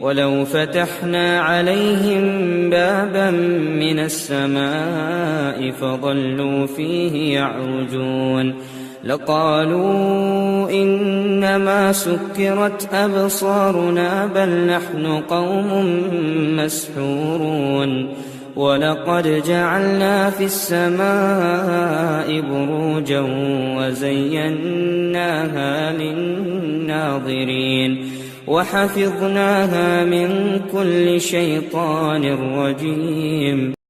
ولو فتحنا عليهم بابا من السماء فظلوا فيه يعرجون لقالوا إنما سكرت أبصارنا بل نحن قوم مسحورون ولقد جعلنا في السماء بروجا وزيناها للناظرين وحفظناها من كل شيطان رجيم